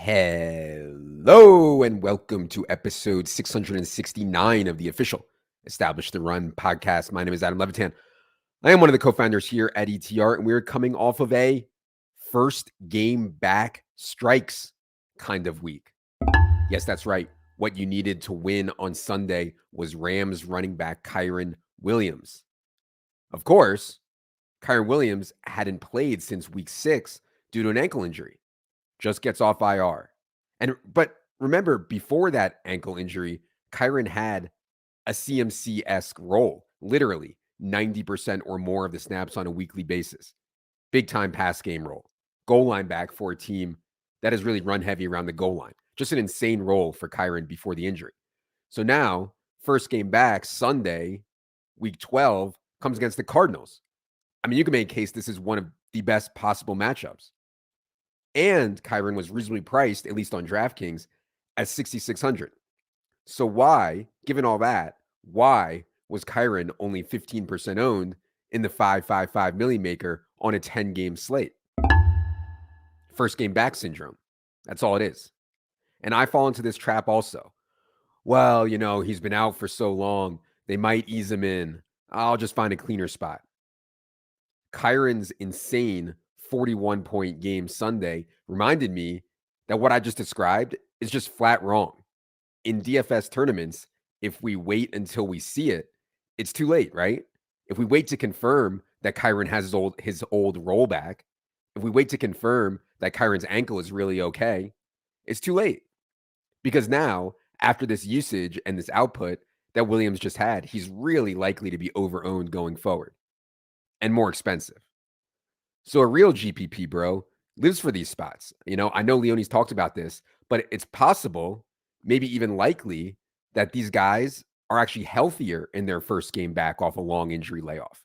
Hello and welcome to episode 669 of the official Establish the Run podcast. My name is Adam Levitan. I am one of the co-founders here at ETR, and we're coming off of a first game back strikes kind of week. Yes, that's right. What you needed to win on Sunday was Rams running back Kyren Williams. Of course, Kyren Williams hadn't played since week 6 due to an ankle injury. Just gets off IR. But remember, before that ankle injury, Kyren had a CMC-esque role, literally 90% or more of the snaps on a weekly basis. Big time pass game role. Goal line back for a team that has really run heavy around the goal line. Just an insane role for Kyren before the injury. So now, first game back, Sunday, week 12, comes against the Cardinals. I mean, you can make a case this is one of the best possible matchups. And Kyren was reasonably priced, at least on DraftKings, at 6,600. So why, given all that, why was Kyren only 15% owned in the 555 milli maker on a 10-game slate? First game back syndrome. That's all it is. And I fall into this trap also. Well, he's been out for so long. They might ease him in. I'll just find a cleaner spot. Kyren's insane 41-point game Sunday reminded me that what I just described is just flat wrong. In DFS tournaments, if we wait until we see it, it's too late, right? If we wait to confirm that Kyren has his old rollback, if we wait to confirm that Kyren's ankle is really okay, it's too late. Because now, after this usage and this output that Williams just had, he's really likely to be over-owned going forward and more expensive. So a real GPP bro lives for these spots. I know Leone's talked about this, but it's possible, maybe even likely, that these guys are actually healthier in their first game back off a long injury layoff.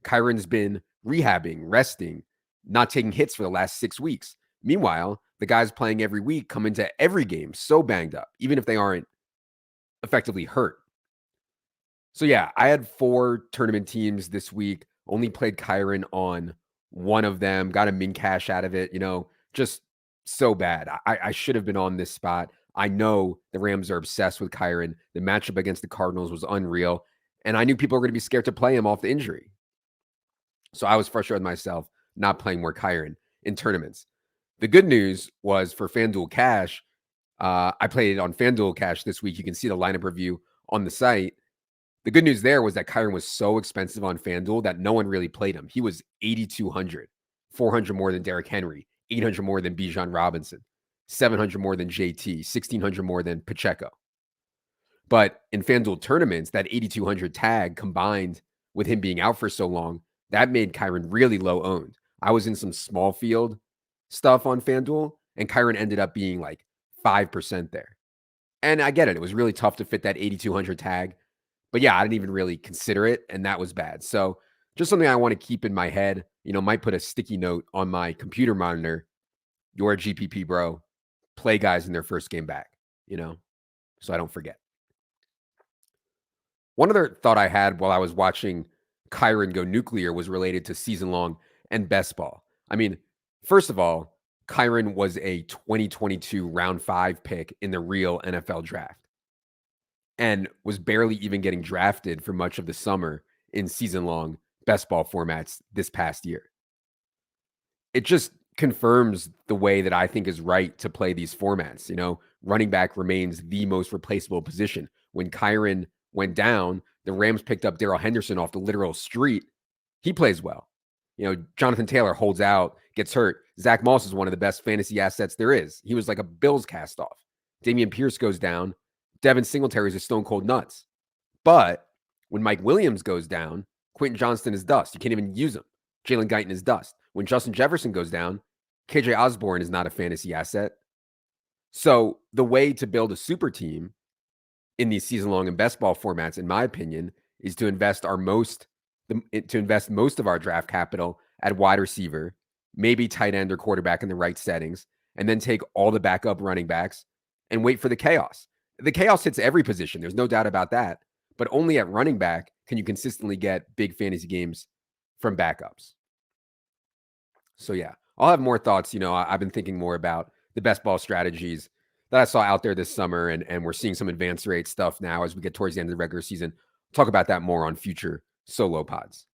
Kyren's been rehabbing, resting, not taking hits for the last 6 weeks. Meanwhile, the guys playing every week come into every game so banged up, even if they aren't effectively hurt. So yeah, I had 4 tournament teams this week, only played Kyren on one of them, got a min cash out of it, just so bad. I should have been on this spot. I know the Rams are obsessed with Kyren. The matchup against the Cardinals was unreal. And I knew people were going to be scared to play him off the injury. So I was frustrated with myself not playing more Kyren in tournaments. The good news was for FanDuel Cash, I played it on FanDuel Cash this week. You can see the lineup review on the site. The good news there was that Kyren was so expensive on FanDuel that no one really played him. He was 8,200, 400 more than Derrick Henry, 800 more than Bijan Robinson, 700 more than JT, 1,600 more than Pacheco. But in FanDuel tournaments, that 8,200 tag combined with him being out for so long, that made Kyren really low owned. I was in some small field stuff on FanDuel, and Kyren ended up being like 5% there. And I get it. It was really tough to fit that 8,200 tag. But yeah, I didn't even really consider it, and that was bad. So just something I want to keep in my head, might put a sticky note on my computer monitor. You're a GPP bro. Play guys in their first game back, so I don't forget. One other thought I had while I was watching Kyren go nuclear was related to season long and best ball. I mean, first of all, Kyren was a 2022 round 5 pick in the real NFL draft and was barely even getting drafted for much of the summer in season-long best ball formats this past year. It just confirms the way that I think is right to play these formats. Running back remains the most replaceable position. When Kyren went down, the Rams picked up Darrell Henderson off the literal street. He plays well. Jonathan Taylor holds out, gets hurt. Zach Moss is one of the best fantasy assets there is. He was like a Bills cast off. Dameon Pierce goes down. Devin Singletary is a stone cold nuts. But when Mike Williams goes down, Quentin Johnston is dust. You can't even use him. Jalen Guyton is dust. When Justin Jefferson goes down, KJ Osborne is not a fantasy asset. So the way to build a super team in these season-long and best ball formats, in my opinion, is to invest most of our draft capital at wide receiver, maybe tight end or quarterback in the right settings, and then take all the backup running backs and wait for the chaos. The chaos hits every position. There's no doubt about that. But only at running back can you consistently get big fantasy games from backups. So yeah, I'll have more thoughts. I've been thinking more about the best ball strategies that I saw out there this summer. And we're seeing some advanced rate stuff now as we get towards the end of the regular season. Talk about that more on future solo pods.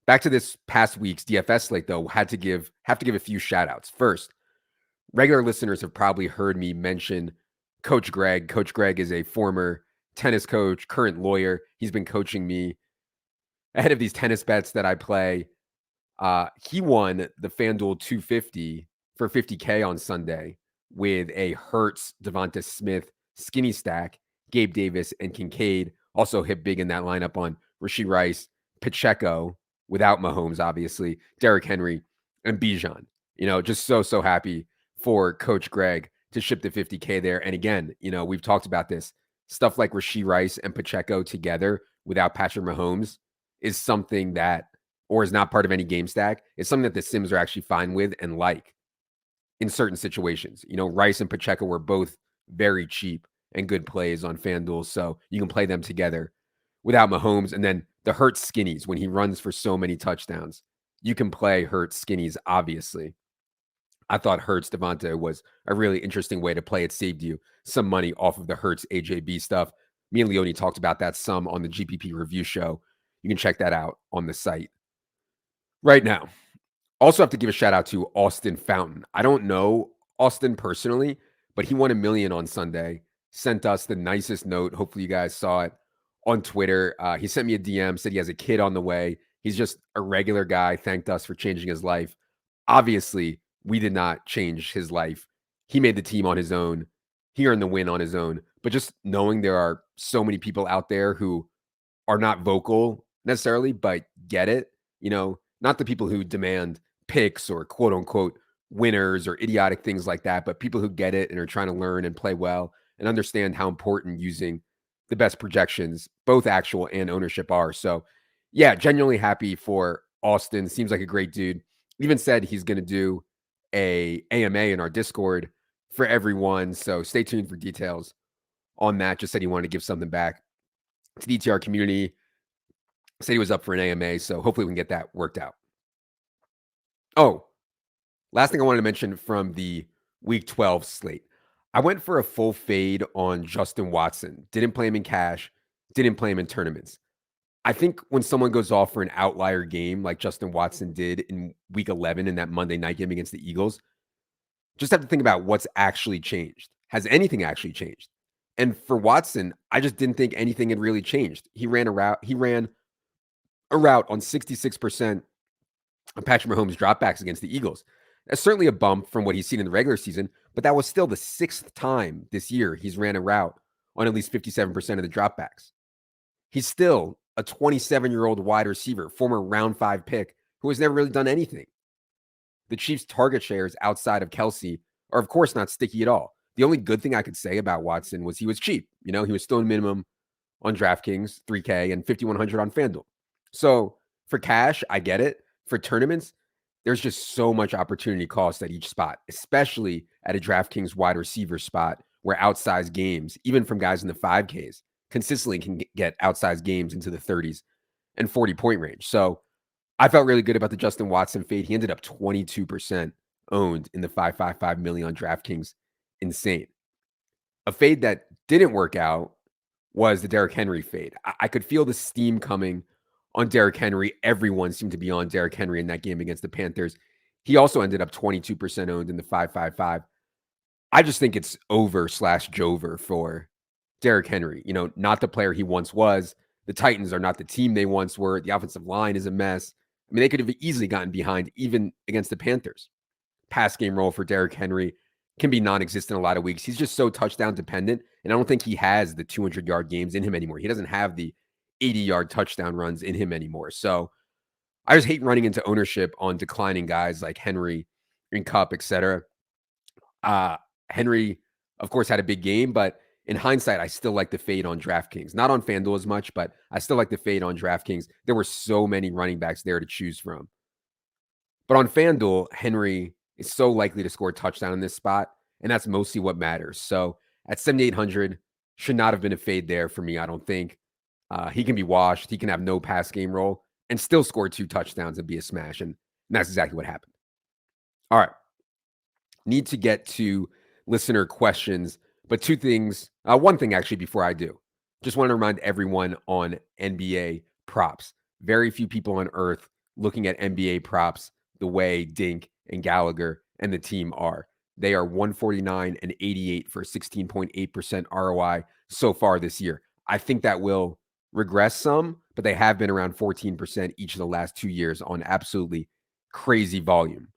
Back to this past week's DFS slate, though, have to give a few shout outs. First, regular listeners have probably heard me mention Coach Greg. Coach Greg is a former tennis coach, current lawyer. He's been coaching me ahead of these tennis bets that I play. He won the FanDuel 250 for 50K on Sunday with a Hurts, Devonta Smith, skinny stack, Gabe Davis, and Kincaid. Also hit big in that lineup on Rashee Rice, Pacheco, without Mahomes, obviously, Derrick Henry, and Bijan. Just so happy for Coach Greg to ship the 50K there. And again, we've talked about this. Stuff like Rashee Rice and Pacheco together without Patrick Mahomes is something that, or is not part of any game stack, is something that the Sims are actually fine with and like in certain situations. Rice and Pacheco were both very cheap and good plays on FanDuel, so you can play them together without Mahomes. And then the Hurts skinnies, when he runs for so many touchdowns, you can play Hurts skinnies, obviously. I thought Hurts Devonta was a really interesting way to play. It saved you some money off of the Hurts AJB stuff. Me and Leone talked about that some on the GPP review show. You can check that out on the site right now. Also have to give a shout out to Austin Fountain. I don't know Austin personally, but he won $1 million on Sunday. Sent us the nicest note. Hopefully you guys saw it on Twitter. He sent me a DM, said he has a kid on the way. He's just a regular guy. Thanked us for changing his life. Obviously, we did not change his life. He made the team on his own. He earned the win on his own. But just knowing there are so many people out there who are not vocal necessarily, but get it, not the people who demand picks or quote unquote winners or idiotic things like that, but people who get it and are trying to learn and play well and understand how important using the best projections, both actual and ownership, are. So yeah, genuinely happy for Austin. Seems like a great dude. Even said he's going to do a AMA in our Discord for everyone. So stay tuned for details on that. Just said he wanted to give something back to the ETR community. Said he was up for an AMA. So hopefully we can get that worked out. Oh, last thing I wanted to mention from the week 12 slate. I went for a full fade on Justin Watson. Didn't play him in cash. Didn't play him in tournaments. I think when someone goes off for an outlier game like Justin Watson did in week 11 in that Monday night game against the Eagles, just have to think about what's actually changed. Has anything actually changed? And for Watson, I just didn't think anything had really changed. He ran a route on 66% of Patrick Mahomes dropbacks against the Eagles. That's certainly a bump from what he's seen in the regular season, but that was still the 6th time this year he's ran a route on at least 57% of the dropbacks. He's still a 27-year-old wide receiver, former round 5 pick, who has never really done anything. The Chiefs' target shares outside of Kelsey are, of course, not sticky at all. The only good thing I could say about Watson was he was cheap. He was still in minimum on DraftKings, $3K, and $5,100 on FanDuel. So for cash, I get it. For tournaments, there's just so much opportunity cost at each spot, especially at a DraftKings wide receiver spot where outsized games, even from guys in the 5Ks, consistently can get outsized games into the 30s and 40-point range. So I felt really good about the Justin Watson fade. He ended up 22% owned in the 555 million on DraftKings. Insane. A fade that didn't work out was the Derrick Henry fade. I could feel the steam coming on Derrick Henry. Everyone seemed to be on Derrick Henry in that game against the Panthers. He also ended up 22% owned in the 555. I just think it's over/Jover for Derrick Henry. Not the player he once was. The Titans are not the team they once were. The offensive line is a mess. I mean, they could have easily gotten behind even against the Panthers. Pass game role for Derrick Henry can be non-existent a lot of weeks. He's just so touchdown dependent, and I don't think he has the 200-yard games in him anymore. He doesn't have the 80-yard touchdown runs in him anymore. So I just hate running into ownership on declining guys like Henry and Kupp, etc. Henry, of course, had a big game, but in hindsight, I still like the fade on DraftKings. Not on FanDuel as much, but I still like the fade on DraftKings. There were so many running backs there to choose from. But on FanDuel, Henry is so likely to score a touchdown in this spot, and that's mostly what matters. So at 7,800, should not have been a fade there for me, I don't think. He can be washed. He can have no pass game role and still score 2 touchdowns and be a smash. And that's exactly what happened. All right. Need to get to listener questions, but one thing actually before I do. Just want to remind everyone on NBA props. Very few people on earth looking at NBA props the way Dink and Gallagher and the team are. They are 149 and 88 for 16.8% ROI so far this year. I think that will regress some, but they have been around 14% each of the last 2 years on absolutely crazy volume.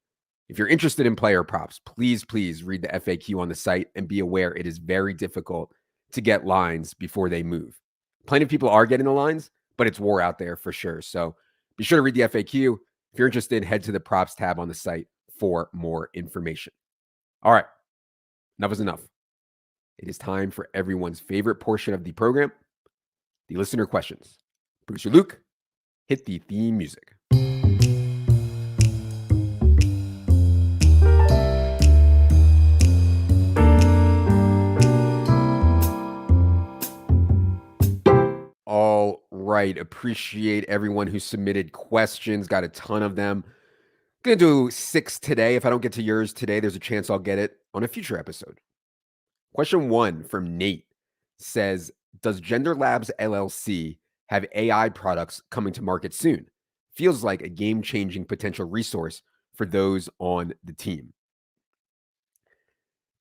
If you're interested in player props, please read the FAQ on the site and be aware it is very difficult to get lines before they move. Plenty of people are getting the lines, but it's war out there for sure. So be sure to read the FAQ. If you're interested, head to the props tab on the site for more information. All right, enough is enough. It is time for everyone's favorite portion of the program, the listener questions. Producer Luke, hit the theme music. All right. Appreciate everyone who submitted questions. Got a ton of them. Gonna do 6 today. If I don't get to yours today, there's a chance I'll get it on a future episode. Question 1 from Nate says, does Gender Labs LLC have AI products coming to market soon? Feels like a game-changing potential resource for those on the team.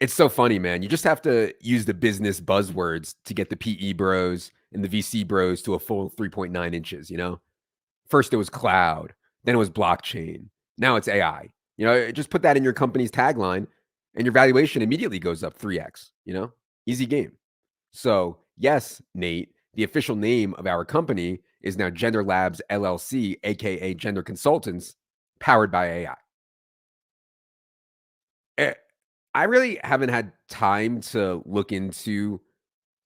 It's so funny, man. You just have to use the business buzzwords to get the PE bros and the VC bros to a full 3.9 inches, you know? First it was cloud, then it was blockchain. Now it's AI. You know, just put that in your company's tagline and your valuation immediately goes up 3x, you know? Easy game. So, yes, Nate, the official name of our company is now Gender Labs LLC, aka Gender Consultants, powered by AI. I really haven't had time to look into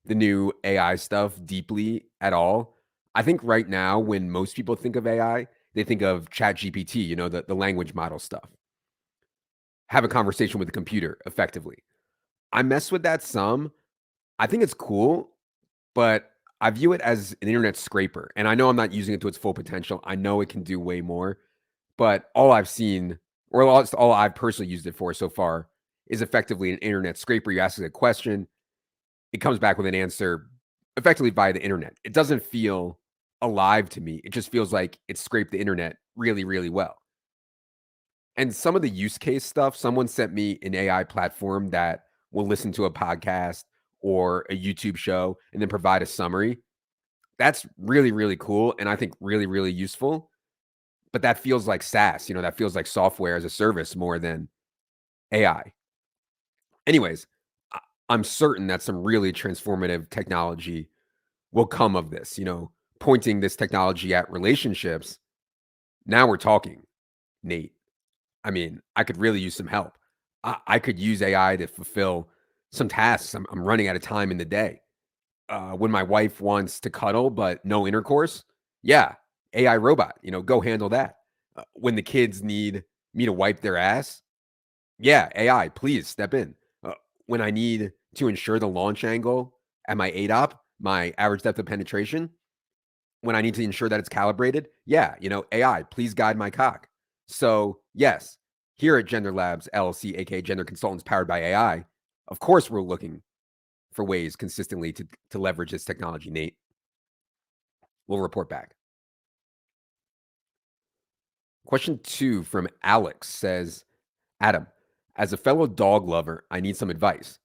the new AI stuff deeply at all. I think right now, when most people think of AI, they think of ChatGPT, you know, the language model stuff. Have a conversation with the computer effectively. I mess with that some. I think it's cool, but I view it as an internet scraper. And I know I'm not using it to its full potential. I know it can do way more, but all I've seen, or all I've personally used it for so far, is effectively an internet scraper. You ask it a question, it comes back with an answer effectively via the internet. It doesn't feel alive to me. It just feels like it scraped the internet really, really well. And some of the use case stuff, someone sent me an AI platform that will listen to a podcast or a YouTube show and then provide a summary. That's really, really cool. And I think really, really useful. But that feels like SaaS, you know, that feels like software as a service more than AI. Anyways, I'm certain that some really transformative technology will come of this, you know, pointing this technology at relationships. Now we're talking, Nate. I mean, I could really use some help. I could use AI to fulfill some tasks. I'm running out of time in the day. When my wife wants to cuddle, but no intercourse, yeah, AI robot, you know, go handle that. When the kids need me to wipe their ass, yeah, AI, please step in. When I need to ensure the launch angle at my ADOP, my average depth of penetration, when I need to ensure that it's calibrated, yeah, you know, AI, please guide my cock. So, yes, here at Gender Labs LLC, aka Gender Consultants powered by AI, of course, we're looking for ways consistently to leverage this technology, Nate. We'll report back. Question 2 from Alex says, Adam, as a fellow dog lover, I need some advice.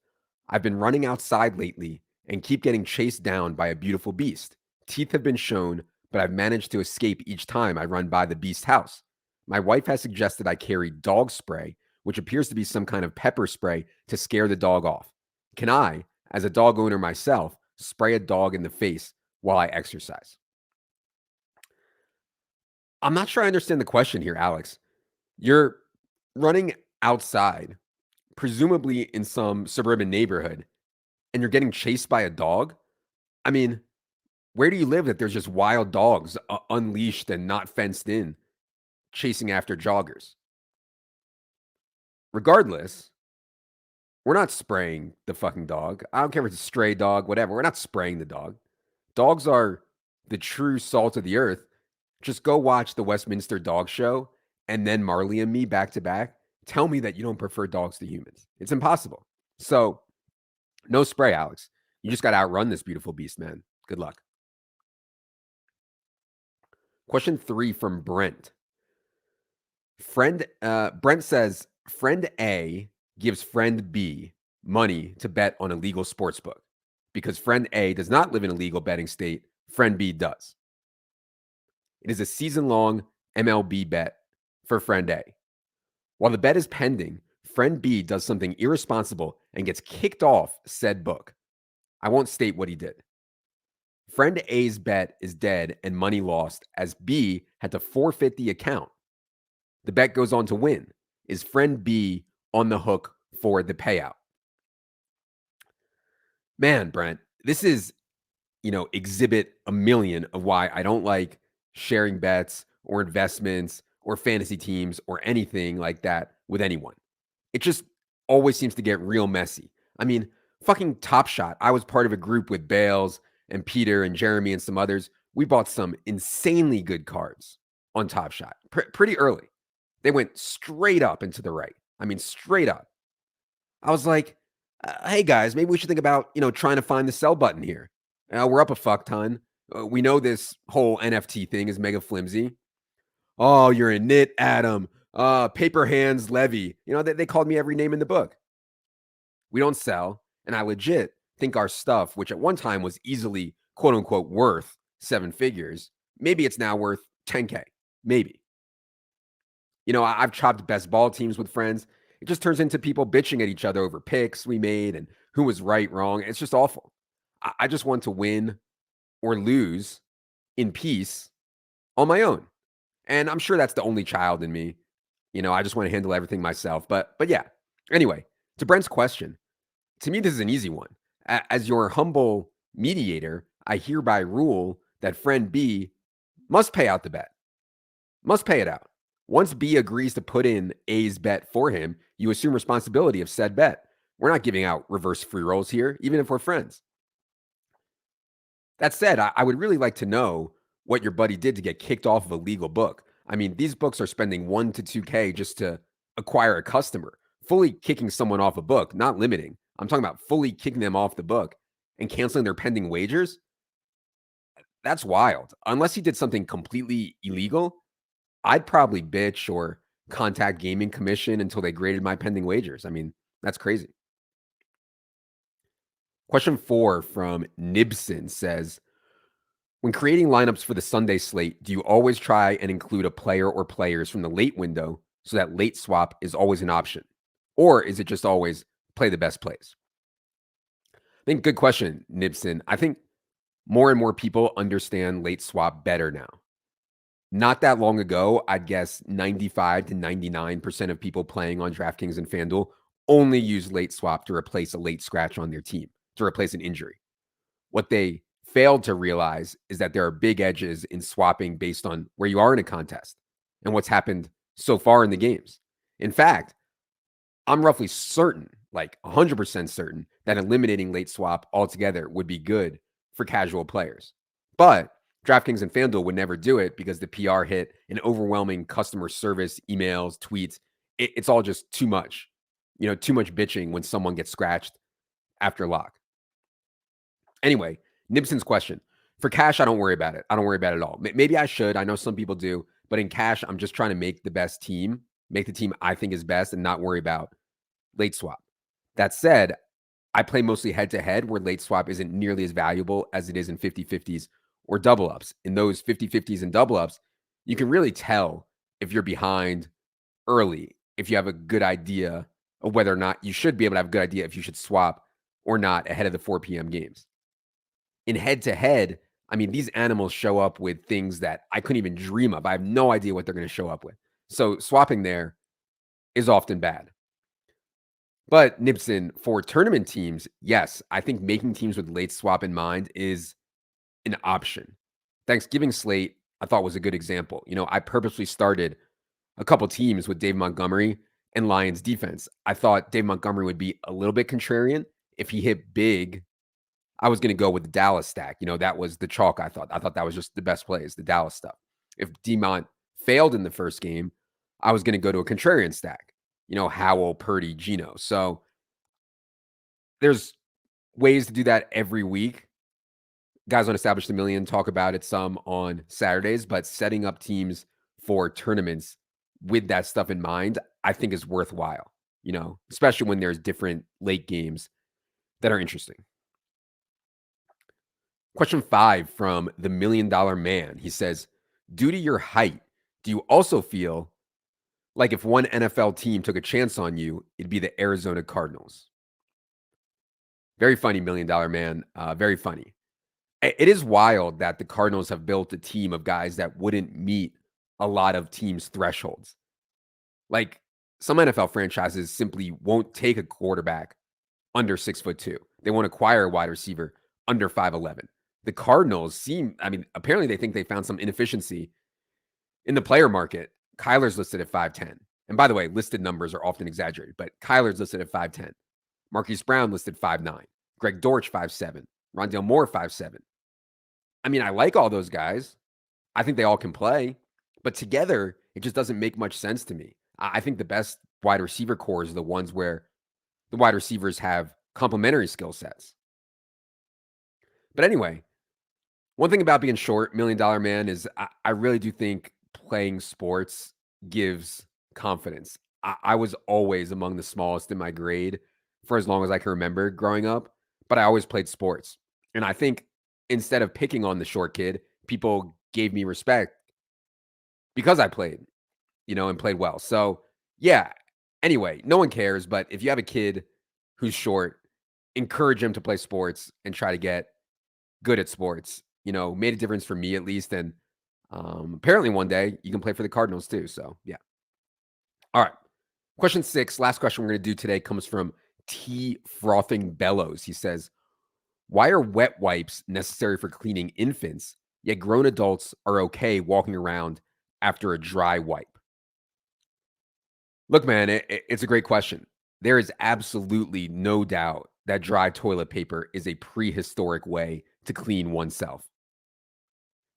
I've been running outside lately and keep getting chased down by a beautiful beast. Teeth have been shown, but I've managed to escape each time I run by the beast's house. My wife has suggested I carry dog spray, which appears to be some kind of pepper spray to scare the dog off. Can I, as a dog owner myself, spray a dog in the face while I exercise? I'm not sure I understand the question here, Alex. You're running outside, presumably in some suburban neighborhood, and you're getting chased by a dog? I mean, where do you live that there's just wild dogs unleashed and not fenced in chasing after joggers? Regardless, we're not spraying the fucking dog. I don't care if it's a stray dog, whatever. We're not spraying the dog. Dogs are the true salt of the earth. Just go watch the Westminster Dog Show and then Marley and Me back to back. tell me that you don't prefer dogs to humans. It's impossible. So, no spray, Alex. You just got to outrun this beautiful beast, man. Good luck. Question 3 from Brent. Brent says, friend A gives friend B money to bet on a legal sports book because friend A does not live in a legal betting state. Friend B does. It is a season-long MLB bet for friend A. While the bet is pending, friend B does something irresponsible and gets kicked off said book. I won't state what he did. Friend A's bet is dead and money lost as B had to forfeit the account. The bet goes on to win. Is friend B on the hook for the payout? Man, Brent, this is, exhibit a million of why I don't like sharing bets or investments or fantasy teams or anything like that with anyone. It just always seems to get real messy. I mean, fucking Top Shot. I was part of a group with Bales and Peter and Jeremy and some others. We bought some insanely good cards on Top Shot pretty early. They went straight up and to the right. I mean, straight up. I was like, hey guys, maybe we should think about, trying to find the sell button here. We're up a fuck ton. We know this whole NFT thing is mega flimsy. Oh, you're a nit, Adam. Paper hands, Levy. They called me every name in the book. We don't sell. And I legit think our stuff, which at one time was easily, quote unquote, worth 7 figures, maybe it's now worth 10K. Maybe. I've chopped best ball teams with friends. It just turns into people bitching at each other over picks we made and who was right, wrong. It's just awful. I just want to win or lose in peace on my own. And I'm sure that's the only child in me. I just want to handle everything myself. But yeah. Anyway, to Brent's question, to me, this is an easy one. As your humble mediator, I hereby rule that friend B must pay out the bet. Must pay it out. Once B agrees to put in A's bet for him, you assume responsibility of said bet. We're not giving out reverse free rolls here, even if we're friends. That said, I would really like to know what your buddy did to get kicked off of a legal book. I mean, these books are spending 1 to 2K just to acquire a customer. Fully kicking someone off a book, not limiting. I'm talking about fully kicking them off the book and canceling their pending wagers. That's wild. Unless he did something completely illegal, I'd probably bitch or contact Gaming Commission until they graded my pending wagers. I mean, that's crazy. Question 4 from Nibson says, when creating lineups for the Sunday slate, do you always try and include a player or players from the late window so that late swap is always an option? Or is it just always play the best plays? I think good question, Nibson. I think more and more people understand late swap better now. Not that long ago, I'd guess 95 to 99% of people playing on DraftKings and FanDuel only use late swap to replace a late scratch on their team, to replace an injury. What they failed to realize is that there are big edges in swapping based on where you are in a contest and what's happened so far in the games. In fact, I'm roughly certain, like 100% certain, that eliminating late swap altogether would be good for casual players. But DraftKings and FanDuel would never do it because the PR hit and overwhelming customer service, emails, tweets. It's all just too much, too much bitching when someone gets scratched after lock. Anyway, Nibson's question. For cash, I don't worry about it. I don't worry about it at all. Maybe I should. I know some people do. But in cash, I'm just trying to make the best team, make the team I think is best and not worry about late swap. That said, I play mostly head-to-head where late swap isn't nearly as valuable as it is in 50-50s or double-ups. In those 50-50s and double-ups, you can really tell if you're behind early, if you have a good idea of whether or not you should be able to have a good idea if you should swap or not ahead of the 4 p.m. games. In head-to-head, I mean, these animals show up with things that I couldn't even dream of. I have no idea what they're going to show up with. So swapping there is often bad. But Nibson, for tournament teams, yes, I think making teams with late swap in mind is an option. Thanksgiving slate, I thought was a good example. I purposely started a couple teams with Dave Montgomery and Lions defense. I thought Dave Montgomery would be a little bit contrarian. If he hit big, I was going to go with the Dallas stack. That was the chalk, I thought. I thought that was just the best plays, the Dallas stuff. If DeMont failed in the first game, I was going to go to a contrarian stack. Howell, Purdy, Geno. So there's ways to do that every week. Guys on Established a Million talk about it some on Saturdays, but setting up teams for tournaments with that stuff in mind, I think is worthwhile, especially when there's different late games that are interesting. Question 5 from the $1 Million Man. He says, due to your height, do you also feel like if one NFL team took a chance on you, it'd be the Arizona Cardinals? Very funny, $1 Million Man. Very funny. It is wild that the Cardinals have built a team of guys that wouldn't meet a lot of teams' thresholds. Like some NFL franchises simply won't take a quarterback under 6'2". They won't acquire a wide receiver under 5'11". The Cardinals apparently they think they found some inefficiency in the player market. Kyler's listed at 5'10". And by the way, listed numbers are often exaggerated, but Kyler's listed at 5'10". Marquise Brown listed 5'9". Greg Dortch 5'7". Rondale Moore 5'7". I like all those guys. I think they all can play, but together, it just doesn't make much sense to me. I think the best wide receiver cores are the ones where the wide receivers have complementary skill sets. But anyway, one thing about being short, $1 Million Man, is I really do think playing sports gives confidence. I was always among the smallest in my grade for as long as I can remember growing up, but I always played sports. And I think instead of picking on the short kid, people gave me respect because I played, and played well. So, yeah. Anyway, no one cares, but if you have a kid who's short, encourage him to play sports and try to get good at sports. Made a difference for me at least. And apparently one day you can play for the Cardinals too. So, yeah. All right. Question 6, last question we're going to do today comes from T Frothing Bellows. He says, why are wet wipes necessary for cleaning infants, yet grown adults are okay walking around after a dry wipe? Look, man, it's a great question. There is absolutely no doubt that dry toilet paper is a prehistoric way to clean oneself.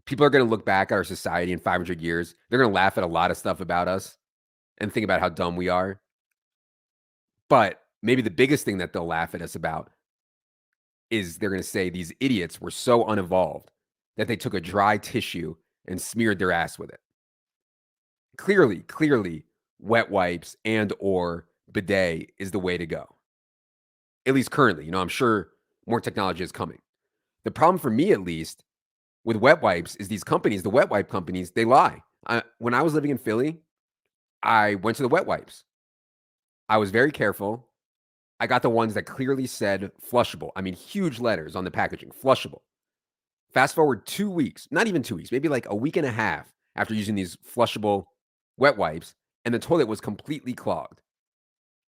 People are going to look back at our society in 500 years. They're going to laugh at a lot of stuff about us and think about how dumb we are. But maybe the biggest thing that they'll laugh at us about is they're going to say these idiots were so unevolved that they took a dry tissue and smeared their ass with it. Clearly, wet wipes and or bidet is the way to go. At least currently, I'm sure more technology is coming. The problem for me, at least, with wet wipes is these companies, the wet wipe companies, they lie. When I was living in Philly, I went to the wet wipes. I was very careful. I got the ones that clearly said flushable. Huge letters on the packaging, flushable. Fast forward 2 weeks, not even 2 weeks, maybe like a week and a half after using these flushable wet wipes, and the toilet was completely clogged.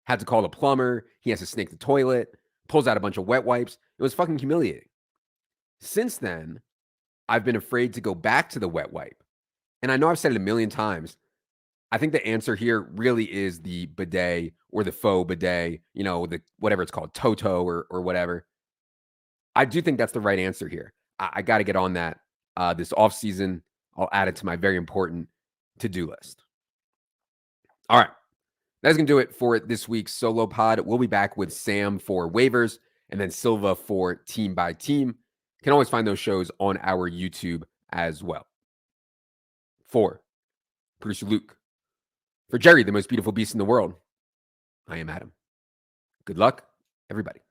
Had to call the plumber. He has to snake the toilet, pulls out a bunch of wet wipes. It was fucking humiliating. Since then, I've been afraid to go back to the wet wipe. And I know I've said it a million times. I think the answer here really is the bidet or the faux bidet, the whatever it's called, Toto or whatever. I do think that's the right answer here. I got to get on that this off season. I'll add it to my very important to-do list. All right. That's going to do it for this week's solo pod. We'll be back with Sam for waivers and then Silva for team by team. You can always find those shows on our YouTube as well. For producer Luke, for Jerry, the most beautiful beast in the world, I am Adam. Good luck, everybody.